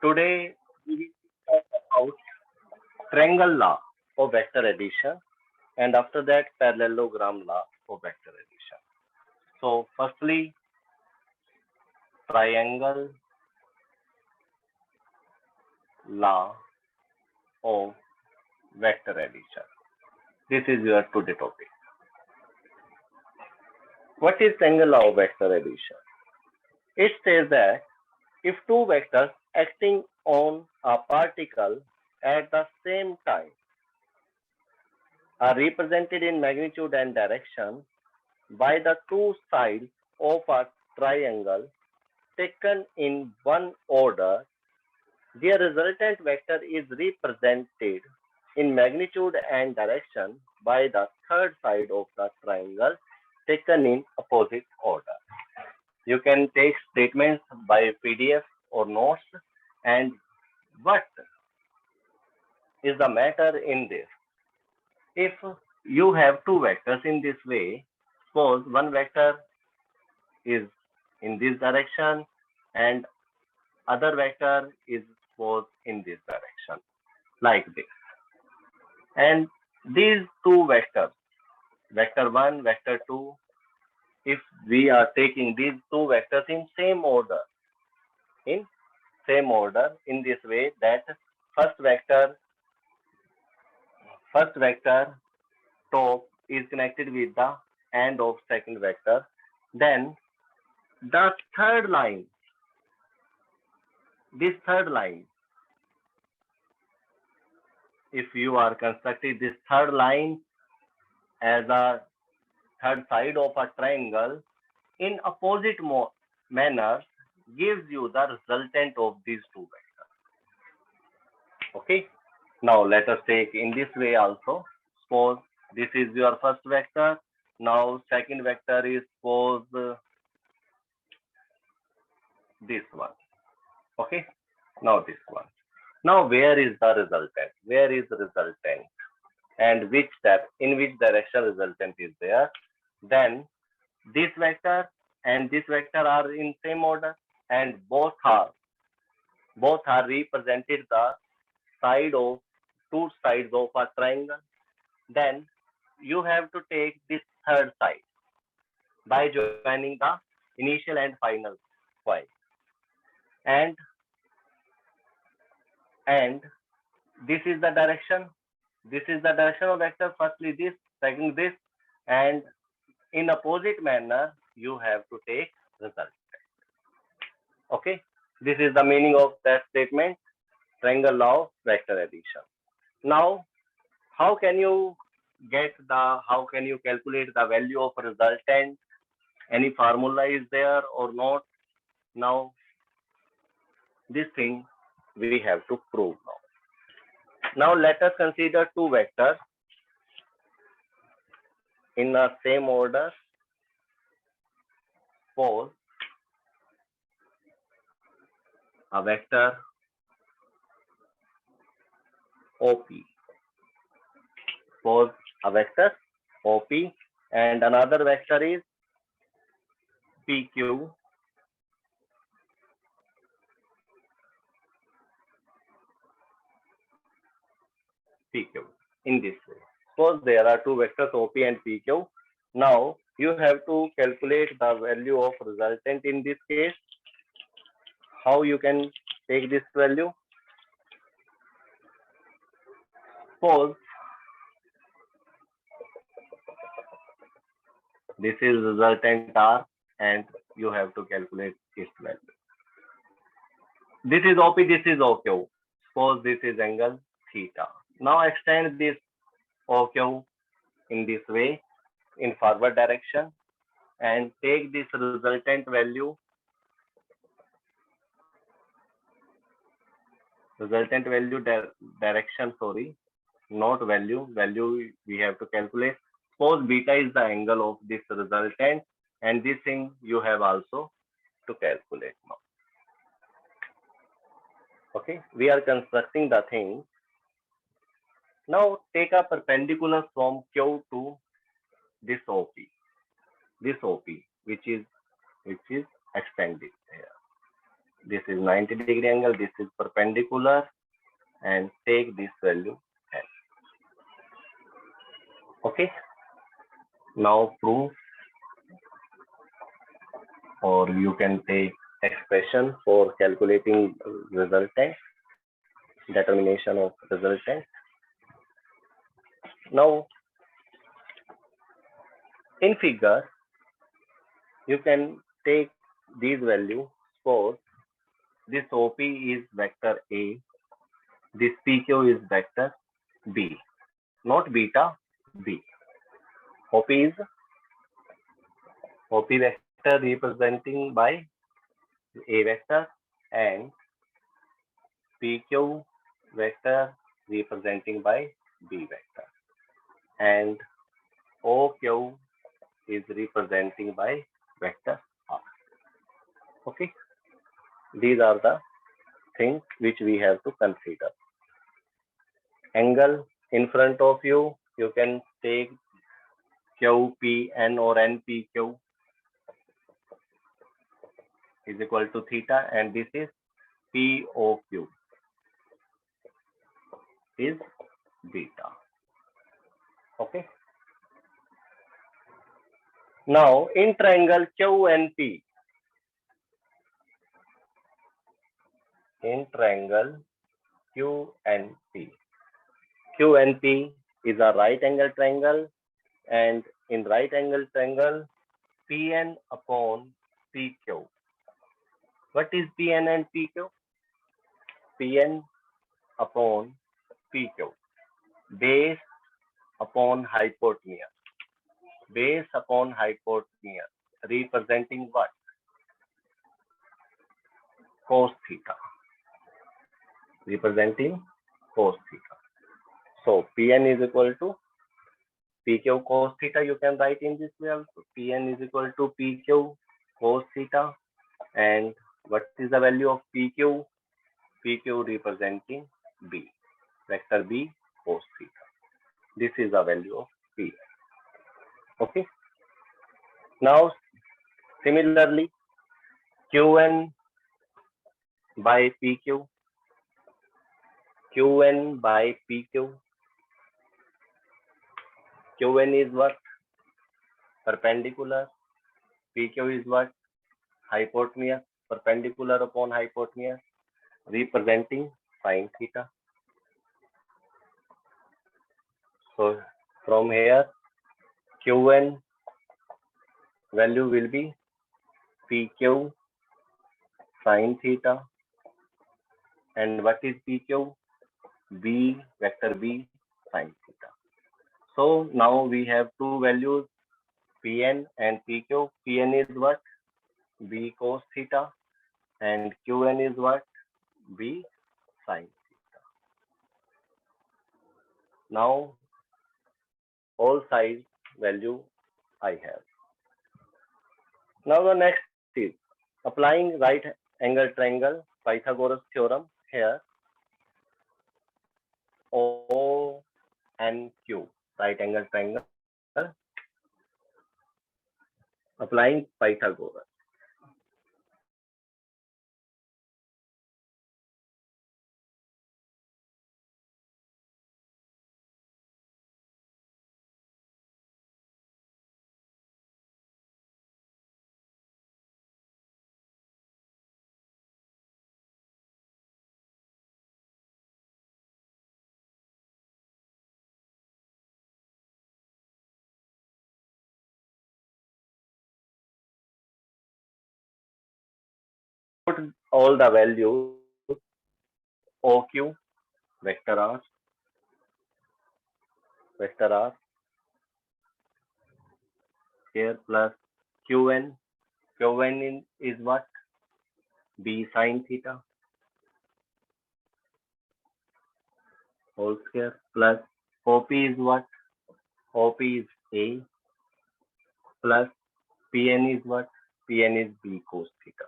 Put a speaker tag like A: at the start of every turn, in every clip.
A: Today we will talk about triangle law of vector addition and after that parallelogram law of vector addition. So firstly, triangle law of vector addition. This is your today topic. What is triangle law of vector addition? It says that if two vectors acting on a particle at the same time are represented in magnitude and direction by the two sides of a triangle taken in one order, their resultant vector is represented in magnitude and direction by the third side of the triangle taken in opposite order. You can take statements by PDF or notes. And what is the matter in this? If you have two vectors in this way, suppose one vector is in this direction and other vector is suppose in this direction, like this. And these two vectors, vector 1, vector 2, if we are taking these two vectors in same order in this way, that first vector top is connected with the end of second vector, then the third line, this third line, if you are constructing this third line as a third side of a triangle in opposite manner, gives you the resultant of these two vectors. Okay. Now let us take in this way also. Suppose this is your first vector. Now second vector is suppose this one. Okay. Now this one. Now where is the resultant? Where is the resultant? And which step, in which direction resultant is there? Then this vector and this vector are in same order and both are represented the side of two sides of a triangle. Then you have to take this third side by joining the initial and final point. And this is the direction. This is the direction of vector. Firstly this, second this, and in opposite manner you have to take result. Okay, this is the meaning of that statement, triangle law of vector addition. Now how can you calculate the value of resultant? Any formula is there or not? Now this thing we have to prove now let us consider two vectors in the same order. Suppose a vector OP. Suppose a vector OP and another vector is PQ. In this way. Suppose there are two vectors OP and PQ. Now you have to calculate the value of resultant in this case. How you can take this value? Suppose this is resultant R and you have to calculate its value. This is OP, this is OQ. Suppose this is angle theta. Now extend this OQ in this way in forward direction and take this resultant value. Direction, sorry, not value. Value we have to calculate. Suppose beta is the angle of this resultant, and this thing you have also to calculate now. Okay, we are constructing the thing. Now take a perpendicular from Q to this OP, which is extended here. This is 90-degree angle. This is perpendicular, and take this value as. Okay. Now prove, or you can take expression for calculating resultant, determination of resultant. Now, in figure, you can take these values. Suppose this OP is vector A, this PQ is vector B, not beta, B. OP is OP vector representing by A vector, and PQ vector representing by B vector, and OQ is representing by vector R. Okay, these are the things which we have to consider. Angle in front of you, you can take QPN or NPQ is equal to theta, and this is POQ is beta. Okay. Now in triangle QNP, in triangle QNP, QNP is a right angle triangle, and in right angle triangle, PN upon PQ. What is PN and PQ? PN upon PQ. Base upon hypotenuse. Base upon hypotenuse, representing what? Cos theta. Representing cos theta. So Pn is equal to PQ cos theta. You can write in this way also. Pn is equal to PQ cos theta. And what is the value of PQ? PQ representing B, vector B cos theta. This is the value of P. Okay. Now, similarly, Qn by PQ, Qn by PQ. Qn is what? Perpendicular. PQ is what? Hypotenuse. Perpendicular upon hypotenuse, representing sine theta. So from here, Qn value will be PQ sine theta. And what is PQ? B, vector B sine theta. So now we have two values, Pn and PQ. Pn is what? B cos theta, and Qn is what? B sine theta. Now all sides value I have. Now the next is applying right angle triangle Pythagoras theorem here. O and Q, right angle triangle, applying Pythagoras. Put all the values OQ, vector R, here plus Qn. Qn is what? B sine theta whole square, plus OP is what? OP is A, plus Pn is what? Pn is B cos theta,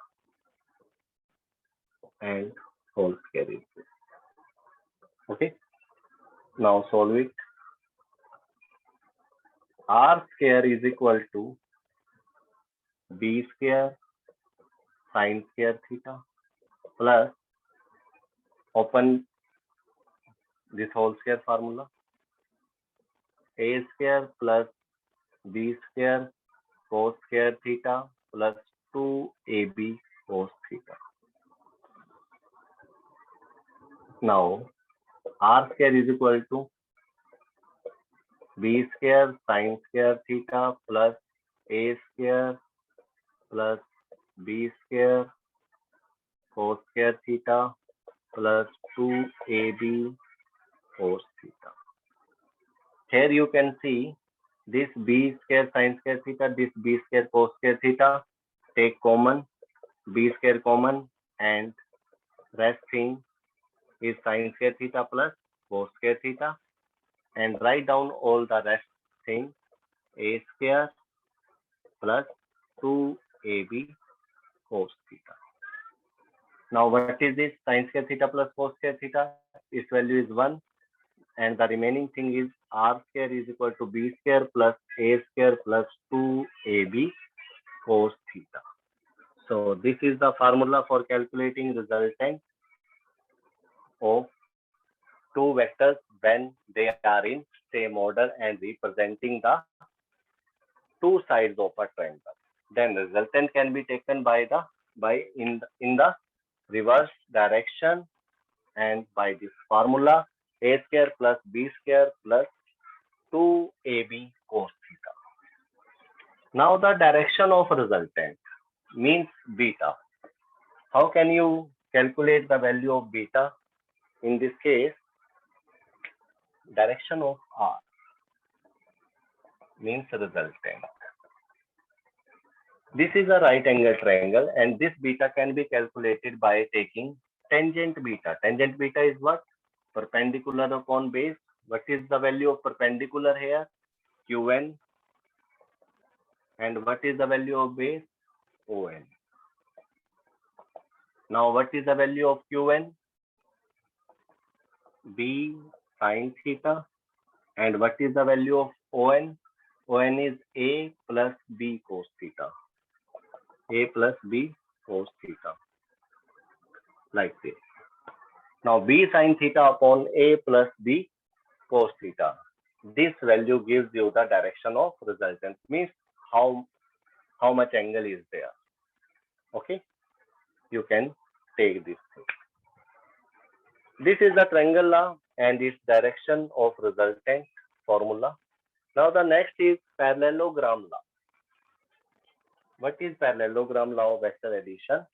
A: and whole square is this. Okay. Now solve it. R square is equal to B square sine square theta plus open this whole square formula, a square plus b square cos square theta plus 2ab cos theta. Now r square is equal to b square sin square theta plus a square plus b square cos square theta plus 2ab cos theta. Here you can see this b square sin square theta, this b square cos square theta, take common, b square common, and rest thing is sin square theta plus cos square theta, and write down all the rest thing, a square plus 2ab cos theta. Now what is this? Sin square theta plus cos square theta, its value is 1, and the remaining thing is r square is equal to b square plus a square plus 2ab cos theta. So this is the formula for calculating resultant of two vectors when they are in same order and representing the two sides of a triangle. Then resultant can be taken by in the reverse direction, and by this formula a square plus b square plus 2ab cos theta. Now the direction of resultant means beta. How can you calculate the value of beta? In this case, direction of r means resultant. This is a right angle triangle, and this beta can be calculated by taking tangent beta. Tangent beta is what? Perpendicular upon base. What is the value of perpendicular here? Qn. And what is the value of base? On. Now what is the value of Qn? B sin theta. And what is the value of On? On is A plus B cos theta. A plus B cos theta. Like this. Now B sin theta upon A plus B cos theta. This value gives you the direction of resultant, means how much angle is there. Okay, you can take this thing. This is the triangle law and its direction of resultant formula. Now the next is parallelogram law. What is parallelogram law of vector addition?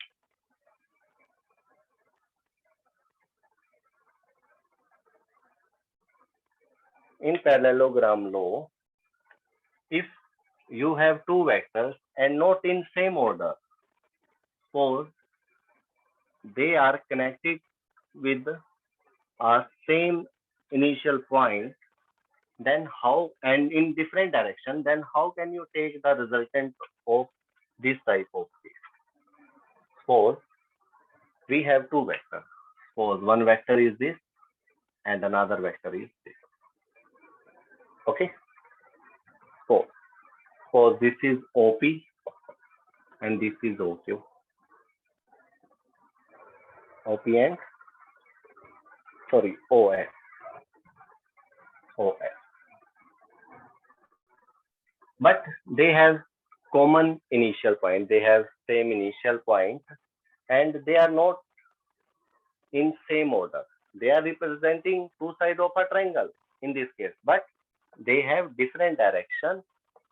A: In parallelogram law, if you have two vectors and not in same order, suppose they are connected with a same initial point, then how, and in different direction, then how can you take the resultant of this type of case? Suppose we have two vectors. Suppose one vector is this and another vector is this. Okay. So suppose this is OP and this is OQ. OP and OS. But they have common initial point. They have same initial point, and they are not in same order. They are representing two sides of a triangle in this case, but they have different direction.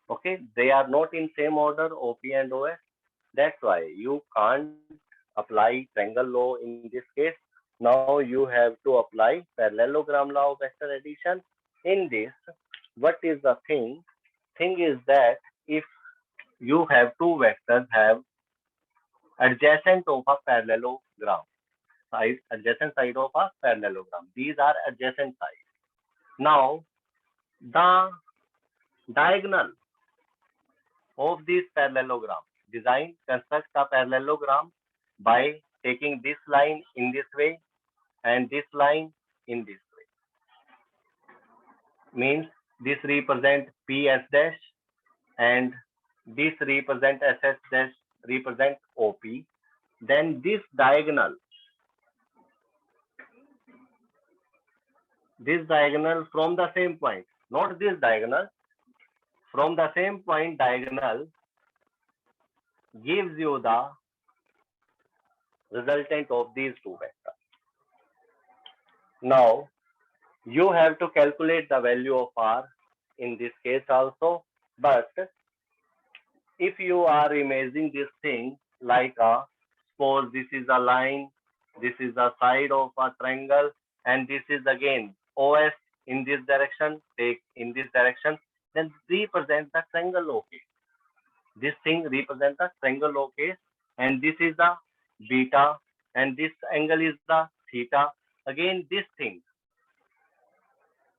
A: Okay, they are not in same order, OP and OS. That's why you can't apply triangle law in this case. Now you have to apply parallelogram law of vector addition. In this, what is the thing? Thing is that if you have two vectors have adjacent of a parallelogram, adjacent side of a parallelogram. These are adjacent sides. Now the diagonal of this parallelogram, construct a parallelogram by taking this line in this way and this line in this way. Means this represent PS dash and this represent SS dash represent OP. Then this diagonal this diagonal from the same point, not this diagonal, from the same point diagonal gives you the resultant of these two vectors. Now, you have to calculate the value of r in this case also, but if you are imagining this thing like suppose this is a line, this is the side of a triangle, and this is again OS in this direction, take in this direction, then represent the triangle OK. This thing represents the triangle OK, and this is the beta, and this angle is the theta. Again, this thing,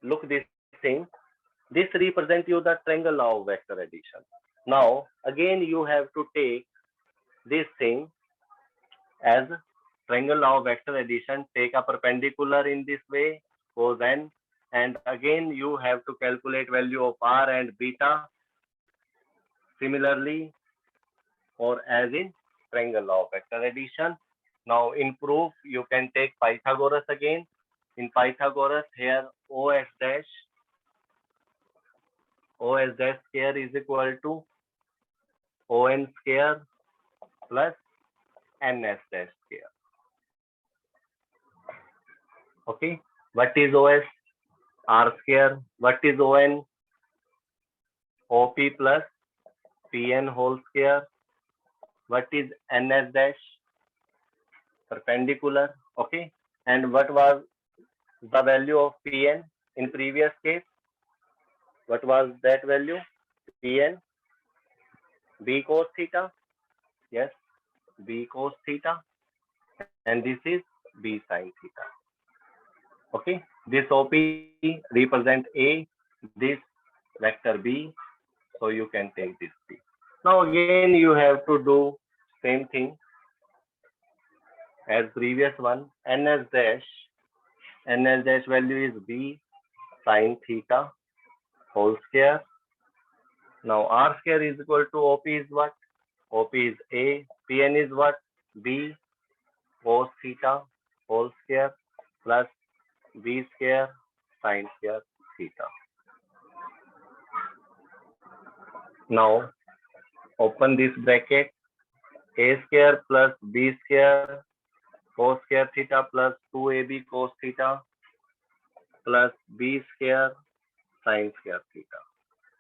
A: look this thing, this represents you the triangle law of vector addition. Now, again, you have to take this thing as triangle law of vector addition, take a perpendicular in this way, cos n, and again you have to calculate value of r and beta similarly, or as in triangle law of vector addition. Now in proof, you can take Pythagoras again. In Pythagoras, here OS dash square is equal to ON square plus NS dash square. Okay, what is OS? R square. What is ON? OP plus PN whole square. What is NS dash? Perpendicular. Okay, and what was the value of PN in previous case? What was that value? PN? B cos theta. Yes, B cos theta, and this is B sin theta. Okay, this OP represent A, this vector B, so you can take this B. Now again you have to do same thing as previous one. NS dash value is B sin theta whole square. Now R square is equal to OP is what? OP is A, PN is what? B cos theta whole square plus B square sin square theta. Now open this bracket, A square plus B square cos square theta plus 2AB cos theta plus B square sin square theta.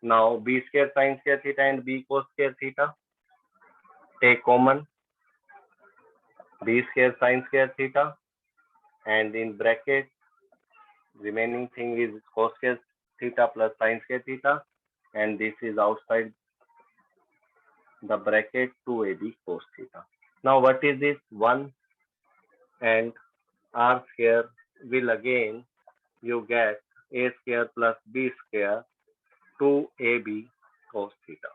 A: Now B square sin square theta and B cos square theta, take common, B square sin square theta, and in bracket remaining thing is cos square theta plus sin square theta, and this is outside the bracket 2AB cos theta. Now what is this? 1 and R square will again you get A square plus B square 2AB cos theta.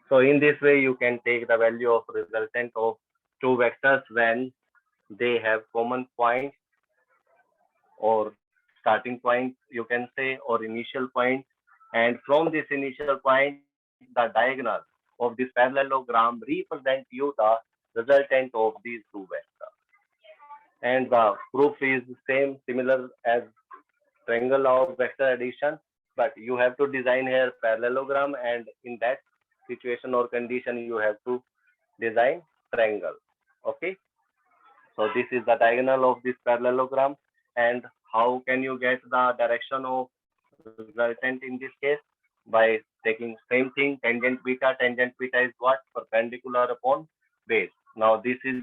A: So in this way you can take the value of resultant of two vectors when they have common points or starting point, you can say, or initial point, and from this initial point the diagonal of this parallelogram represent you the resultant of these two vectors. And the proof is same, similar as triangle law of vector addition, but you have to design here parallelogram, and in that situation or condition you have to design triangle. Okay, so this is the diagonal of this parallelogram. And how can you get the direction of resultant in this case? By taking same thing, tangent beta. Tangent beta is what? Perpendicular upon base. Now this is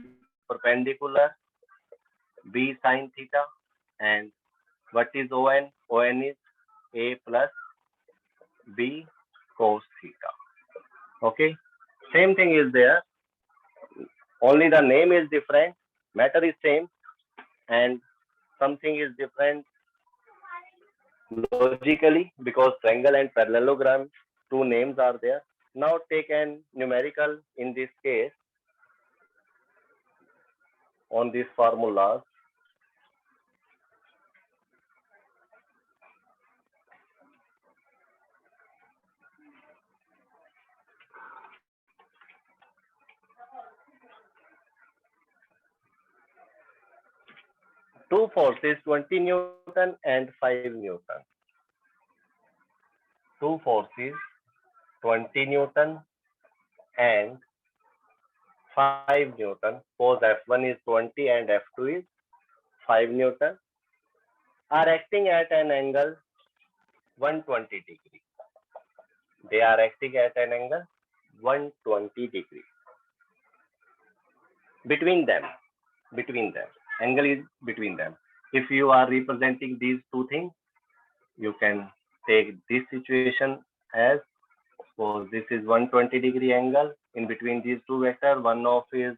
A: perpendicular, B sin theta, and what is ON? ON is A plus B cos theta. Okay, same thing is there, only the name is different, matter is same, and something is different logically because triangle and parallelogram, two names are there. Now take an numerical in this case on these formulas. Two forces 20 Newton and 5 Newton. Two forces 20 Newton and 5 Newton. Suppose F1 is 20 and F2 is 5 Newton are acting at an angle 120 degree. They are acting at an angle 120 degree. Between them. Angle is between them. If you are representing these two things, you can take this situation as, suppose this is 120 degree angle in between these two vectors. One of is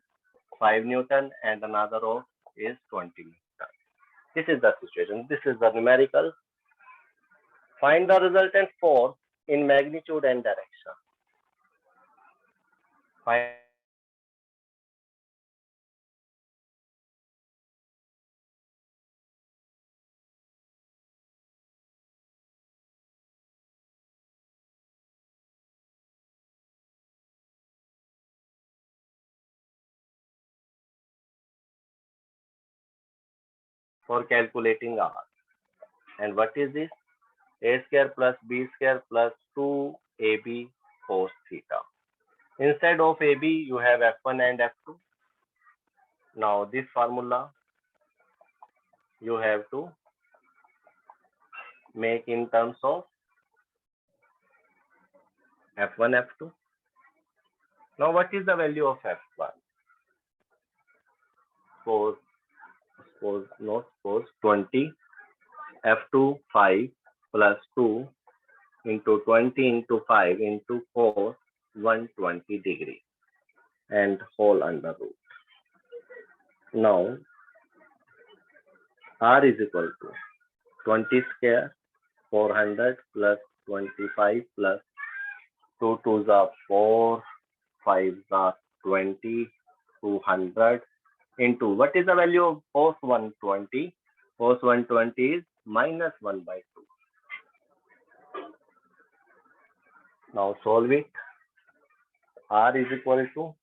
A: 5 Newton and another of is 20 Newton. This is the situation. This is the numerical. Find the resultant force in magnitude and direction. Find for calculating R. And what is this? A square plus B square plus 2AB cos theta. Instead of AB, you have F1 and F2. Now this formula you have to make in terms of F1, F2. Now what is the value of F1? Suppose 20, F2 5 plus 2 into 20 into 5 into 4, 120 degree and whole under root. Now R is equal to 20 square 400 plus 25 plus 2 2s are 4, 5s are 20, 200 into what is the value of cos 120? Cos 120 is minus 1 by 2. Now solve it. R is equal to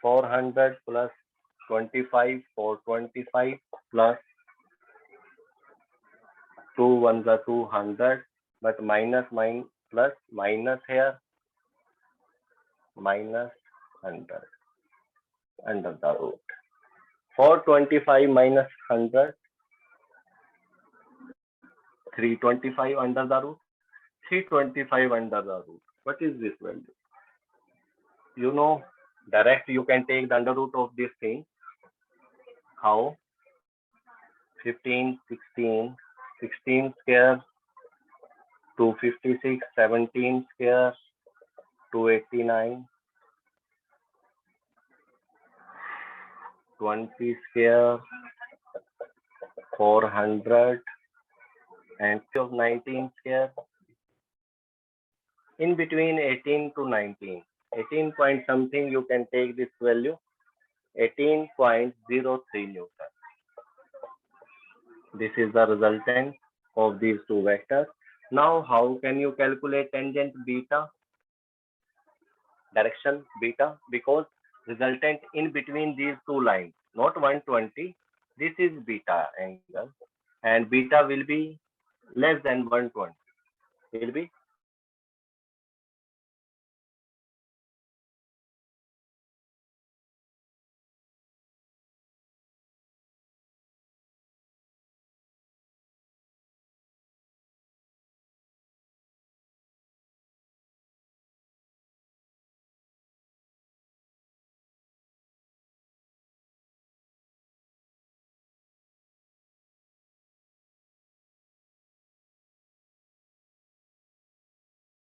A: 400 plus 25 for 25 plus 2 1s are 200, but minus plus minus here, minus 100 under the root. 425 minus 100, 325 under the root, 325 under the root. What is this value? You know, direct you can take the under root of this thing. How? 15, 16, 16 square, 256, 17 square, 289, 20 square, 400, and of 19 square. In between 18 to 19, 18 point something, you can take this value, 18.03 Newton. This is the resultant of these two vectors. Now, how can you calculate tangent beta? Direction beta, because resultant in between these two lines, not 120, this is beta angle, and beta will be less than 120. It will be